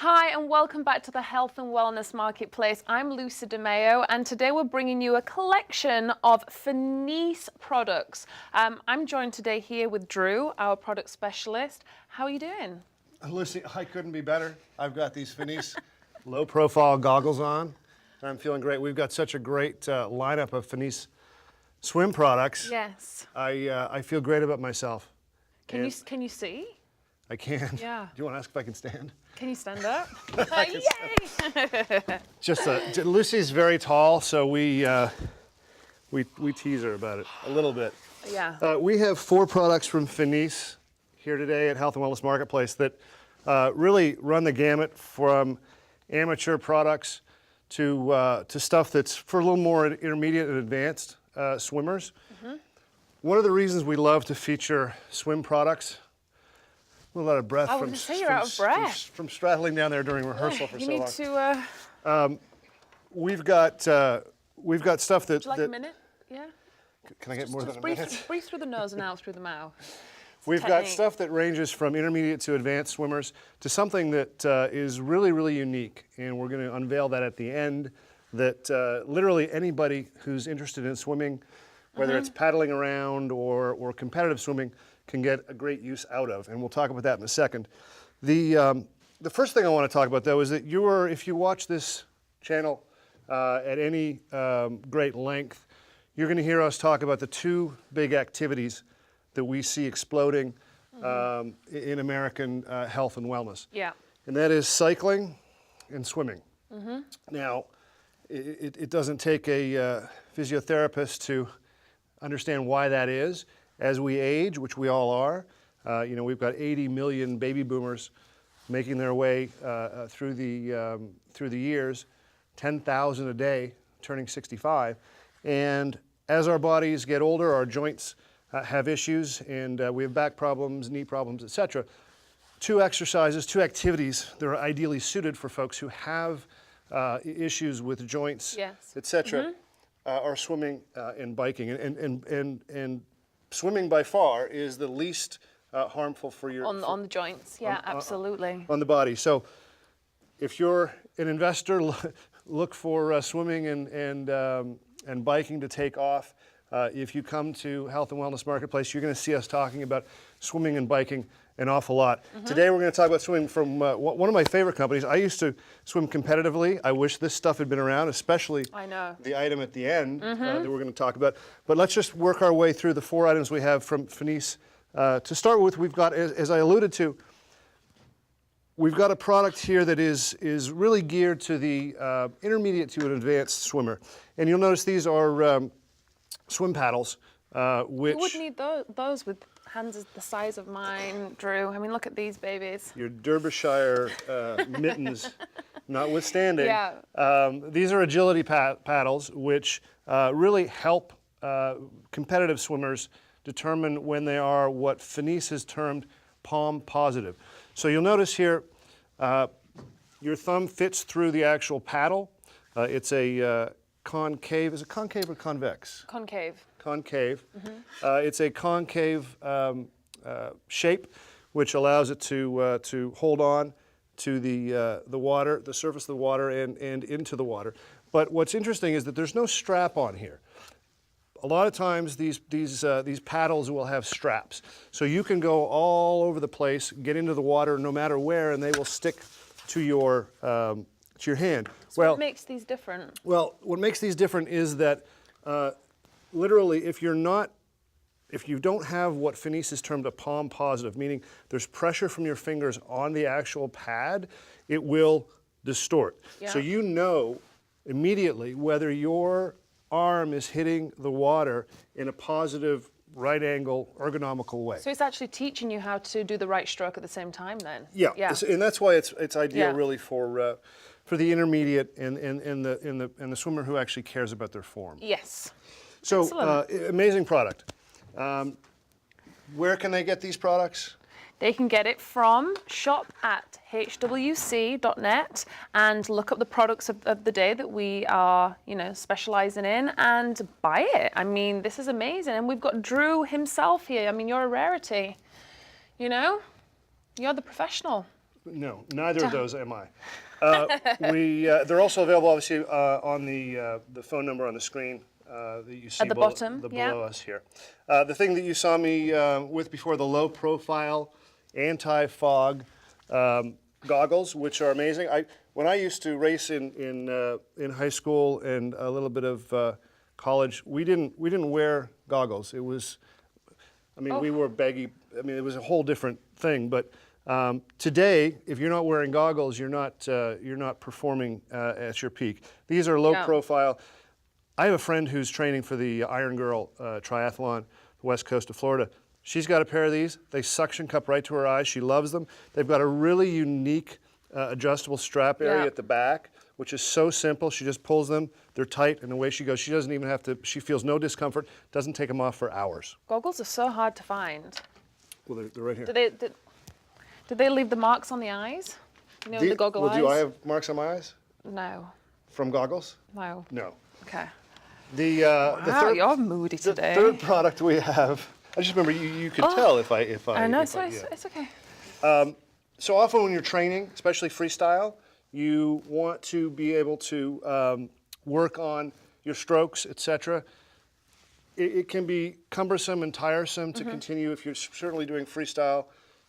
Hi and welcome back to the Health and Wellness Marketplace. I'm Lucy DeMeo and today we're bringing you a collection of Finis products. I'm joined today here with Drew, our product specialist. How are you doing? Lucy, I couldn't be better. I've got these Finis low profile goggles on and I'm feeling great. We've got such a great lineup of Finis swim products. Yes. I feel great about myself. Can you see? I can. Yeah. Do you want to ask if I can stand? Can you stand up? Yay! Lucy's very tall, so we tease her about it a little bit. Yeah. We have 4 products from Finis here today at Health and Wellness Marketplace that really run the gamut from amateur products to stuff that's for a little more intermediate and advanced swimmers. Mm-hmm. One of the reasons we love to feature swim products. A lot of breath from straddling down there during rehearsal for so long. You need to. We've got stuff that. Would you like a minute? Yeah. Can I get more than a minute? Breathe through the nose and out through the mouth. We've got stuff that ranges from intermediate to advanced swimmers to something that is really, really unique, and we're going to unveil that at the end. That literally anybody who's interested in swimming, whether it's paddling around or competitive swimming, can get a great use out of, and we'll talk about that in a second. The first thing I want to talk about, though, is that if you watch this channel at any great length, you're going to hear us talk about the 2 big activities that we see exploding in American health and wellness. Yeah. And that is cycling and swimming. Now, it doesn't take a physiotherapist to understand why that is. As we age, which we all are, we've got 80 million baby boomers making their way through the years, 10,000 a day, turning 65. And as our bodies get older, our joints have issues, and we have back problems, knee problems, etc. 2 exercises, 2 activities that are ideally suited for folks who have issues with joints, etc. Are swimming and biking, and swimming by far is the least harmful for your on the joints. Yeah, absolutely. On the body. So, if you're an investor, look for swimming and biking to take off. If you come to Health and Wellness Marketplace, you're going to see us talking about swimming and biking an awful lot. Today we're going to talk about swimming from one of my favorite companies. I used to swim competitively. I wish this stuff had been around, especially the item at the end that we're going to talk about. But let's just work our way through the 4 items we have from Finis. To start with, we've got, as I alluded to, we've got a product here that is really geared to the intermediate to an advanced swimmer. And you'll notice these are swim paddles, which... You would need those with hands the size of mine, Drew. I mean, look at these babies. Your Derbyshire mittens notwithstanding. Yeah. These are agility paddles, which really help competitive swimmers determine when they are what Finis has termed palm positive. So you'll notice here, your thumb fits through the actual paddle. It's a concave. Is it concave or convex? Concave. Concave. It's a concave shape, which allows it to hold on to the water, the surface of the water, and into the water. But what's interesting is that there's no strap on here. A lot of times these paddles will have straps, so you can go all over the place, get into the water no matter where, and they will stick to your hand. So what makes these different? Well, what makes these different is that literally, if you don't have what Finis has termed a palm positive, meaning there's pressure from your fingers on the actual pad, it will distort. Yeah. So you know immediately whether your arm is hitting the water in a positive, right angle, ergonomical way. So it's actually teaching you how to do the right stroke at the same time then? Yeah. And that's why it's ideal really for the intermediate and the swimmer who actually cares about their form. Yes. So amazing product. Where can they get these products? They can get it from shop@hwc.net and look up the products of the day that we are, specializing in and buy it. I mean, this is amazing. And we've got Drew himself here. I mean, you're a rarity. You're the professional. No, neither of those am I. They're also available, obviously, on the phone number on the screen that you see At the bottom, below us here. The thing that you saw me with before, the low-profile anti-fog goggles, which are amazing. When I used to race in high school and a little bit of college, we didn't wear goggles. It was, I mean, we wore baggy. I mean, it was a whole different thing. But today, if you're not wearing goggles, you're not performing at your peak. These are low profile. I have a friend who's training for the Iron Girl triathlon, the west coast of Florida. She's got a pair of these. They suction cup right to her eyes. She loves them. They've got a really unique adjustable strap area at the back, which is so simple. She just pulls them. They're tight, and away she goes. She doesn't even have to. She feels no discomfort. Doesn't take them off for hours. Goggles are so hard to find. Well, they're right here. Did they leave the marks on the eyes? You know, the goggle eyes? Do I have marks on my eyes? No. From goggles? No. No. Okay. The Wow, you're moody today. The third product we have. I just remember you could tell if I. I know, it's okay. So often when you're training, especially freestyle, you want to be able to work on your strokes, etc. It can be cumbersome and tiresome to continue if you're certainly doing freestyle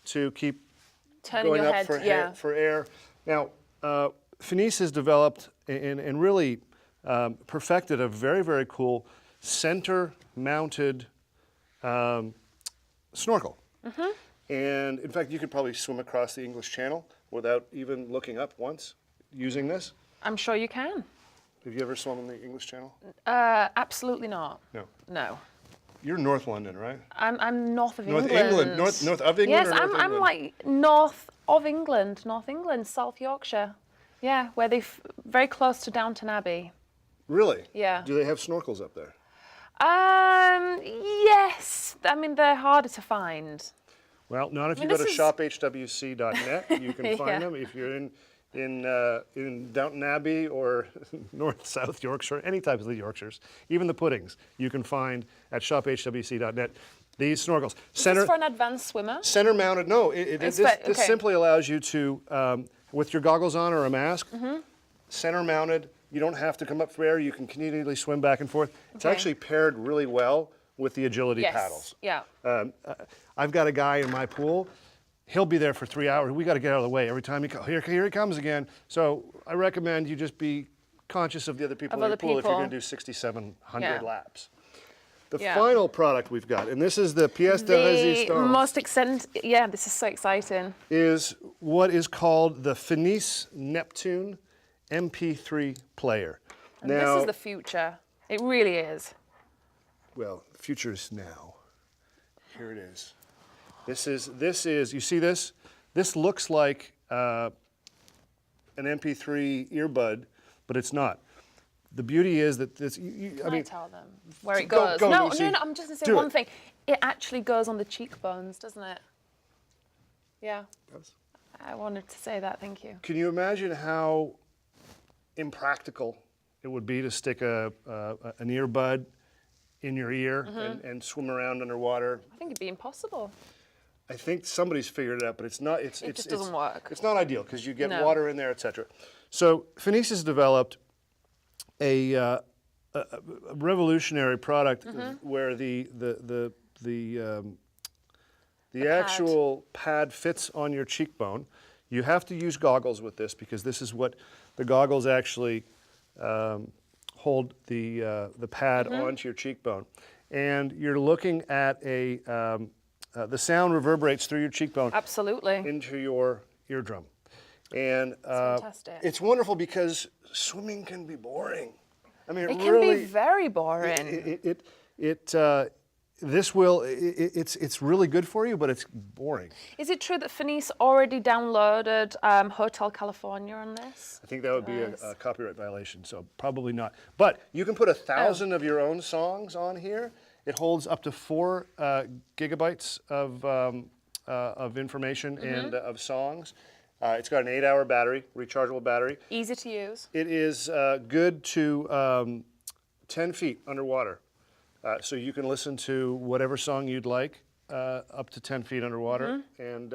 to keep Turning going your up head, for air. Now, Finis has developed and really perfected a very, very cool center-mounted snorkel. And in fact, you could probably swim across the English Channel without even looking up once using this. I'm sure you can. Have you ever swum in the English Channel? Absolutely not. No. No. You're North London, right? I'm north of North England. North of England. Yes, or North I'm England? like north of England, South Yorkshire. Yeah, where very close to Downton Abbey. Really? Yeah. Do they have snorkels up there? Yes. I mean, they're harder to find. Well, not if you go to shophwc.net. You can find them. If you're in Downton Abbey or South Yorkshire, any type of the Yorkshires, even the puddings, you can find at shophwc.net. These snorkels. Is this for an advanced swimmer? Center mounted. No, this simply allows you to, with your goggles on or a mask, center mounted. You don't have to come up for air. You can continually swim back and forth. It's actually paired really well with the agility paddles. Yeah. I've got a guy in my pool. He'll be there for 3 hours. We got to get out of the way every time he comes. Here he comes again. So I recommend you just be conscious of the other people in your pool if you're going to do 6,700 laps. The final product we've got, and this is the pièce de résistance. This is so exciting. Is what is called the Finis Neptune MP3 player. And this is the future. It really is. Well, the future is now. Here it is. This is. You see this? This looks like an MP3 earbud, but it's not. The beauty is that this. I mean, tell them where it goes. No, I'm just going to say one thing. It actually goes on the cheekbones, doesn't it? Yeah. It does. I wanted to say that. Thank you. Can you imagine how impractical it would be to stick an earbud in your ear and swim around underwater? I think it'd be impossible. I think somebody's figured it out, but it's not. It just doesn't work. It's not ideal because you get water in there, etc. So Finis has developed a revolutionary product where the actual pad fits on your cheekbone. You have to use goggles with this because this is what the goggles actually hold the pad onto your cheekbone, and you're looking at the sound reverberates through your cheekbone, absolutely, into your eardrum, and fantastic. It's wonderful because swimming can be boring. I mean, it can be very boring. It's really good for you, but it's boring. Is it true that Finis already downloaded Hotel California on this? I think that would be a copyright violation, so probably not. But you can put 1,000 of your own songs on here. It holds up to 4 gigabytes of information and of songs. It's got an 8-hour battery, rechargeable battery. Easy to use. It is good to 10 feet underwater. So you can listen to whatever song you'd like up to 10 feet underwater. And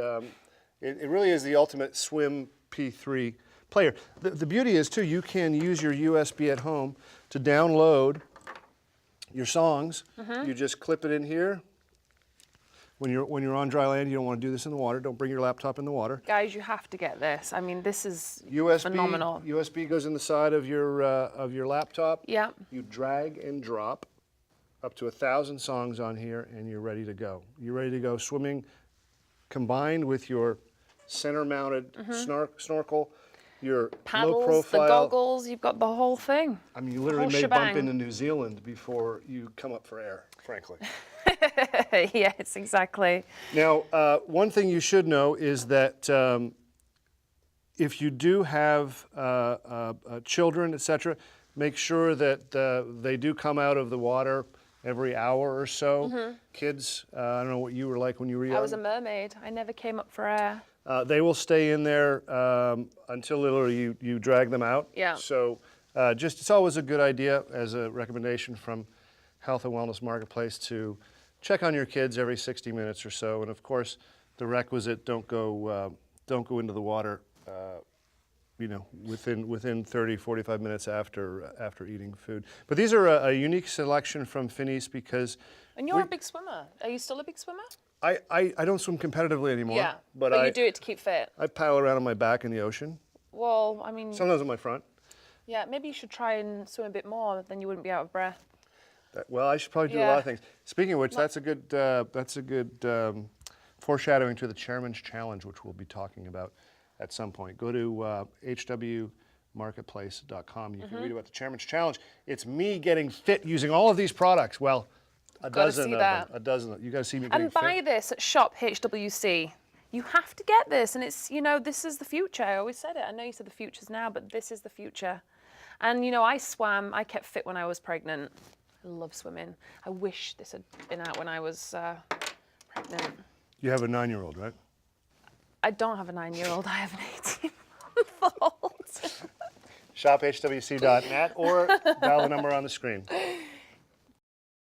It really is the ultimate swim P3 player. The beauty is too, you can use your USB at home to download your songs. You just clip it in here. When you're on dry land, you don't want to do this in the water. Don't bring your laptop in the water. Guys, you have to get this. I mean, this is phenomenal. USB goes in the side of your laptop. Yeah. You drag and drop up to 1,000 songs on here, and you're ready to go. You're ready to go swimming, combined with your center-mounted snorkel, your Paddles, low profile. the goggles, you've got the whole thing. I mean, you literally may bump into New Zealand before you come up for air, frankly. Yes, exactly. Now, one thing you should know is that if you do have children, etc., make sure that they do come out of the water every hour or so. Kids, I don't know what you were like when you were young. I was a mermaid. I never came up for air. They will stay in there until literally you drag them out. Yeah. So it's always a good idea as a recommendation from Health and Wellness Marketplace to check on your kids every 60 minutes or so. And of course, the requisite, don't go into the water within 30, 45 minutes after eating food. But these are a unique selection from Finis because... And you're a big swimmer. Are you still a big swimmer? I don't swim competitively anymore. Yeah, but you do it to keep fit. I paddle around on my back in the ocean. Well, I mean... Sometimes on my front. Yeah, maybe you should try and swim a bit more, then you wouldn't be out of breath. Well, I should probably do a lot of things. Speaking of which, that's a good foreshadowing to the Chairman's Challenge, which we'll be talking about at some point. Go to hwmarketplace.com. You can read about the Chairman's Challenge. It's me getting fit using all of these products. Well, a dozen of them. A dozen. You got to see me getting fit. And buy this at Shop HWC. You have to get this, and it's, this is the future. I always said it. I know you said the future's now, but this is the future. And, I kept fit when I was pregnant. I love swimming. I wish this had been out when I was pregnant. You have a 9-year-old, right? I don't have a 9-year-old. I have an 18-month-old. ShopHWC.net or dial the number on the screen.